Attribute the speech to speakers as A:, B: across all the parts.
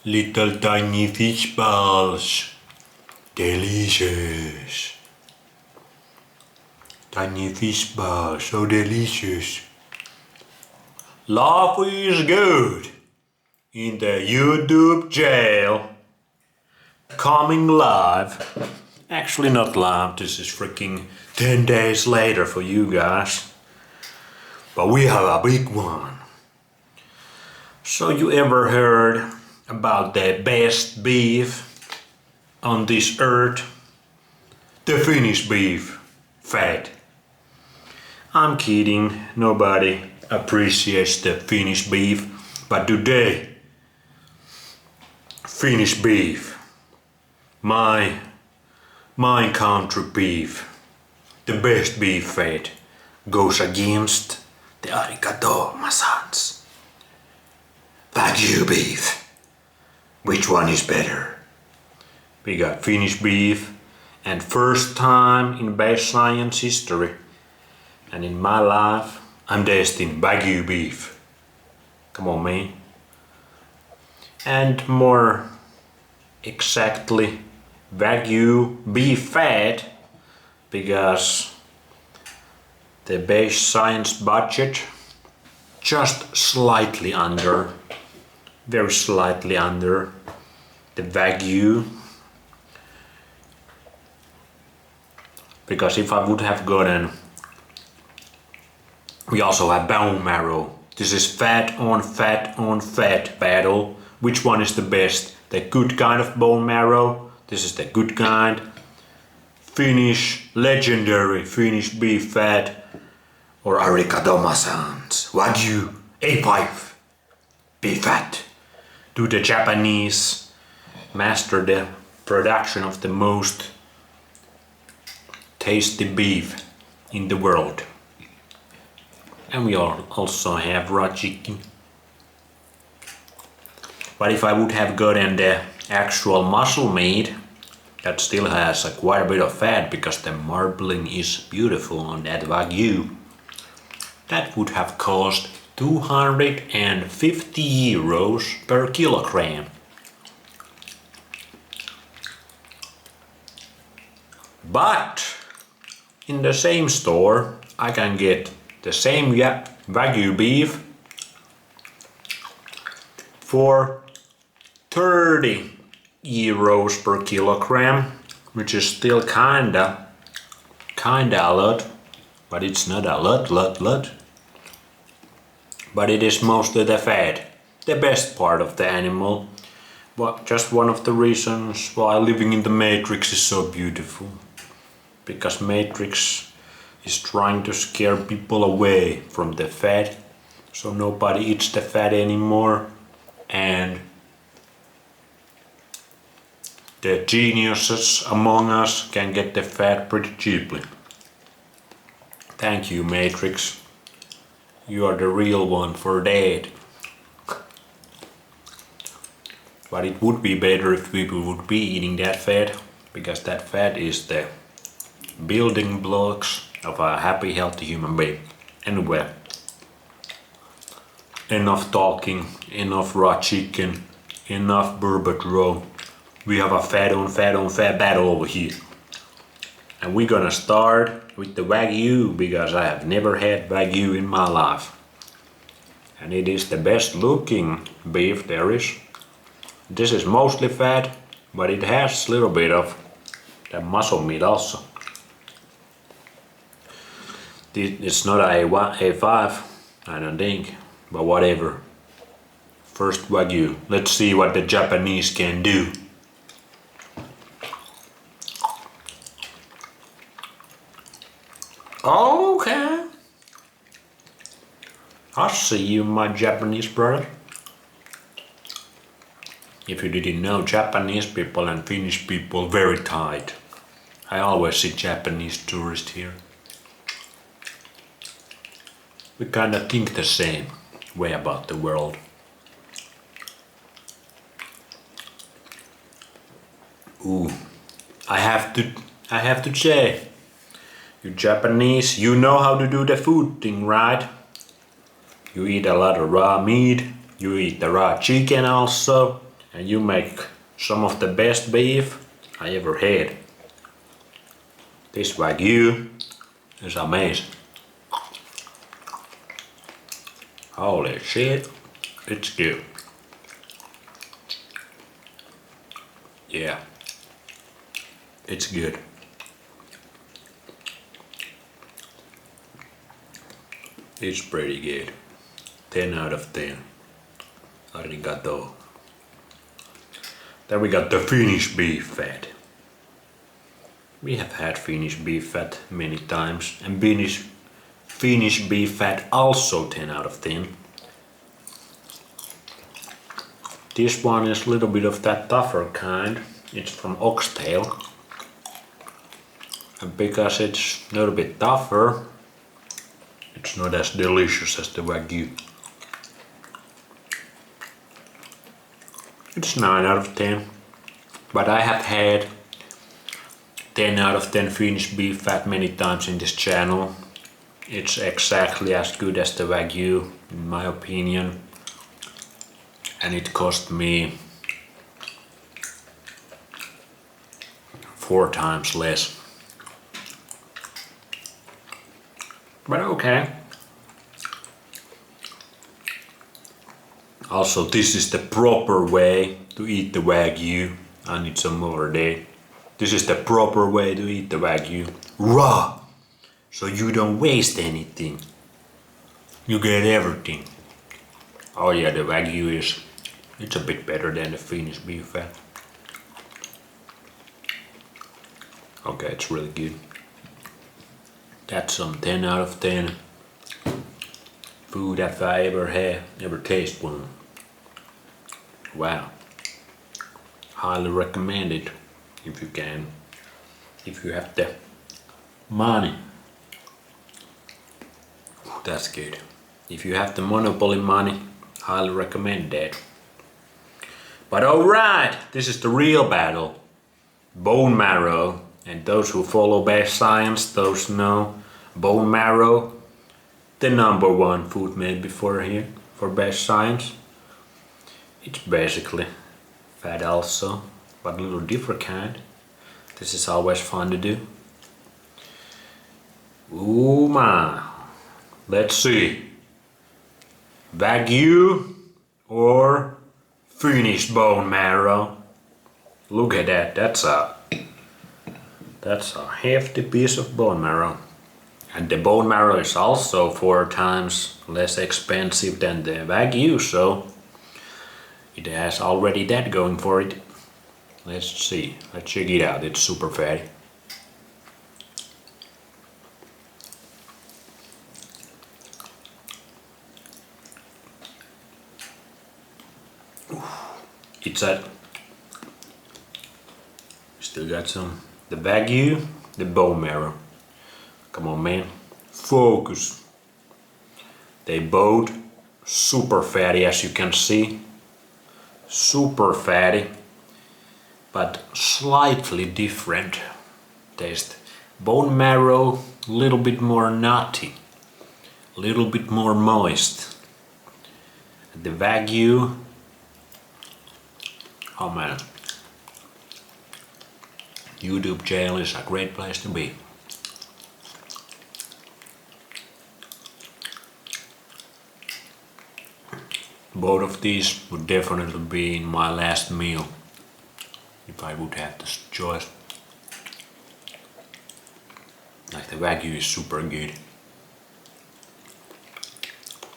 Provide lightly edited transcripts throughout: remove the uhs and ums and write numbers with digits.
A: Little tiny fish balls. Delicious. Tiny fish balls, so delicious. Life is good in the YouTube jail. Coming live. Actually not live, this is freaking 10 days later for you guys. But we have a big one. So you ever heard about the best beef on this earth? The Finnish beef fat. I'm kidding, nobody appreciates the Finnish beef, but today, Finnish beef, my country beef, the best beef fat, goes against the arigato, my sons. WAGYU beef. Which one is better? We got Finnish beef, and first time in base science history and in my life I'm tasting WAGYU beef. Come on, man. And more exactly WAGYU beef fat, because the base science budget just slightly under, very slightly under the WAGYU. Because if I would have gotten, we also have bone marrow. This is fat on fat on fat battle. Which one is the best? The good kind of bone marrow. This is the good kind. Finnish, legendary Finnish beef fat. Or arigato, my sons. WAGYU A5 beef fat. Do the Japanese master the production of the most tasty beef in the world. And we also have raw chicken. But if I would have gotten the actual muscle meat, that still has quite a bit of fat because the marbling is beautiful on that WAGYU, that would have cost 250 euros per kilogram. But in the same store I can get the same WAGYU beef for 30 euros per kilogram, which is still kinda a lot, but it's not a lot. But it is mostly the fat, the best part of the animal. But just one of the reasons why living in the Matrix is so beautiful. Because Matrix is trying to scare people away from the fat, so nobody eats the fat anymore, and the geniuses among us can get the fat pretty cheaply. Thank you, Matrix. You are the real one for that. But it would be better if people would be eating that fat, because that fat is the building blocks of a happy, healthy human being. Anyway, enough talking, enough raw chicken, enough burbot roll. We have a fat on fat on fat battle over here. And we're gonna start with the WAGYU, because I have never had WAGYU in my life. And it is the best looking beef there is. This is mostly fat, but it has a little bit of the muscle meat also. It's not a A5, I don't think, but whatever. First WAGYU. Let's see what the Japanese can do. Okay. I see you, my Japanese brother. If you didn't know, Japanese people and Finnish people very tight. I always see Japanese tourists here. We kinda think the same way about the world. Ooh, I have to say, you Japanese, you know how to do the food thing, right? You eat a lot of raw meat, you eat the raw chicken also, and you make some of the best beef I ever had. This Wagyu is amazing. Holy shit, it's good. Yeah, it's good. It's pretty good. 10 out of 10. Arigato. Then we got the Finnish beef fat. We have had Finnish beef fat many times, and Finnish beef fat also 10 out of 10. This one is a little bit of that tougher kind. It's from oxtail. And because it's a little bit tougher, it's not as delicious as the Wagyu. It's 9 out of 10. But I have had 10 out of 10 Finnish beef fat many times in this channel. It's exactly as good as the Wagyu, in my opinion. And it cost me 4 times less. But okay. Also, this is the proper way to eat the Wagyu. I need some more there. This is the proper way to eat the Wagyu. Raw! So you don't waste anything. You get everything. Oh yeah, the Wagyu it's a bit better than the Finnish beef fat. Okay, it's really good. That's some 10 out of 10 food that I ever taste one. Wow. Highly recommend it if you can. If you have the money. That's good. If you have the monopoly money, highly recommend that. But alright, this is the real battle. Bone marrow. And those who follow best science, those know bone marrow, the #1 food made before here for best science. It's basically fat also, but a little different kind. This is always fun to do. Ooh my. Let's see. Wagyu or Finnish bone marrow. Look at that. That's a hefty piece of bone marrow. And the bone marrow is also 4 times less expensive than the Wagyu, so it has already that going for it. Let's see. Let's check it out. It's super fatty. It's at. Still got some. The Wagyu, the bone marrow. Come on, man. Focus. They both super fatty, as you can see. Super fatty, but slightly different taste. Bone marrow, a little bit more nutty, a little bit more moist. The Wagyu, oh man. YouTube jail is a great place to be. Both of these would definitely be in my last meal if I would have this choice. Like the Wagyu is super good.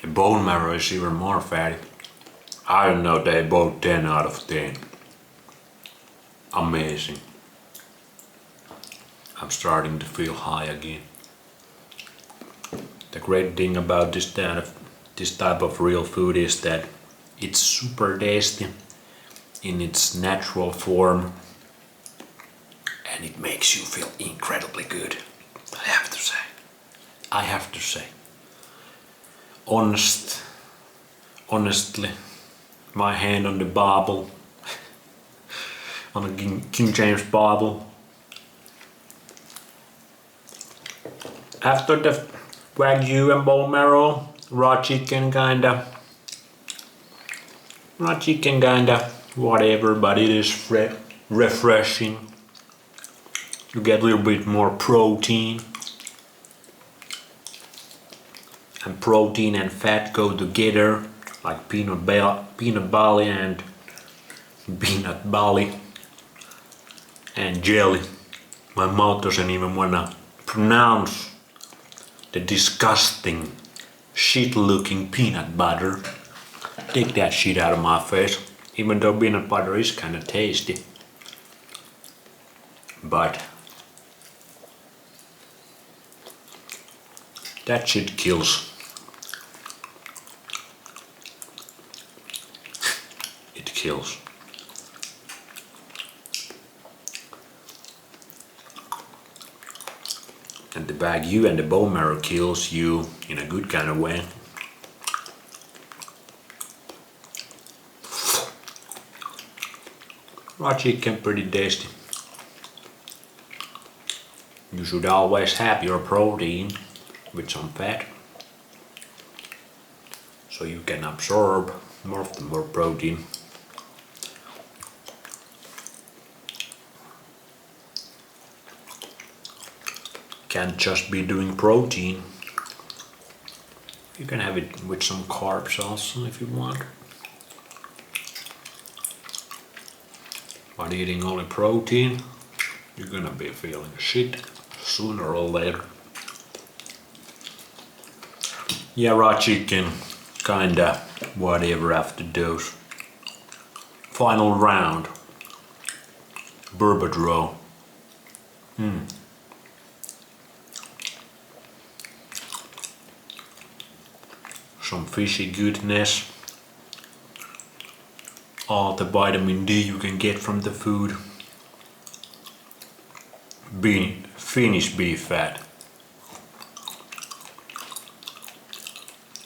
A: The bone marrow is even more fatty. I don't know, they both 10 out of 10. Amazing. I'm starting to feel high again. The great thing about this type of real food is that it's super tasty in its natural form, and it makes you feel incredibly good. I have to say. Honestly, my hand on the Bible, on the King James Bible. After the Wagyu and bone marrow, raw chicken kinda whatever, but it is refreshing. You get a little bit more protein. And protein and fat go together, like peanut barley and jelly. My mouth doesn't even wanna pronounce the disgusting shit-looking peanut butter. Take that shit out of my face. Even though peanut butter is kinda tasty, but that shit kills. It kills. And the WAGYU and the bone marrow kills you in a good kind of way. Raw chicken pretty tasty. You should always have your protein with some fat, so you can absorb more of the protein. Can't just be doing protein. You can have it with some carbs also if you want. But eating only protein, you're gonna be feeling shit sooner or later. Yeah, raw chicken, kinda whatever after those. Final round. Burbot roll. Some fishy goodness. All the vitamin D you can get from the food. Finnish beef fat.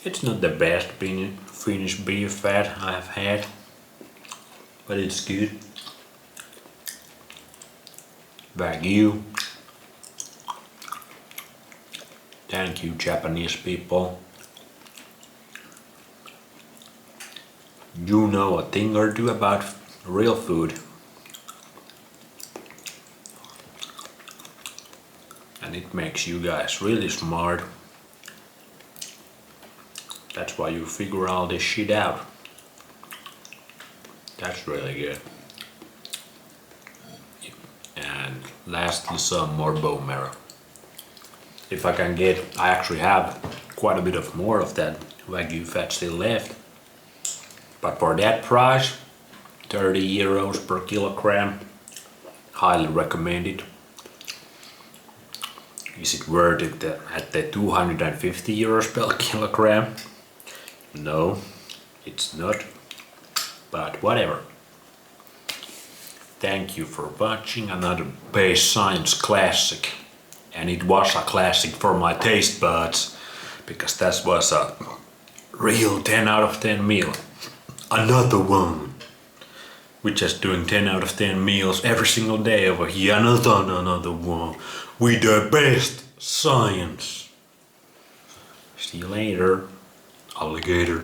A: It's not the best Finnish beef fat I've had, but it's good. WAGYU. Thank you, Japanese people. You know a thing or two about real food. And it makes you guys really smart. That's why you figure all this shit out. That's really good. And lastly, some more bone marrow. If I can get, I actually have quite a bit of more of that WAGYU fat still left. But for that price, 30 euros per kilogram, highly recommended. Is it worth it at the 250 euros per kilogram? No, it's not, but whatever. Thank you for watching another base science classic. And it was a classic for my taste buds, because that was a real 10 out of 10 meal. Another one. We're just doing 10 out of 10 meals every single day over here. Another one. We the best science. See you later, alligator.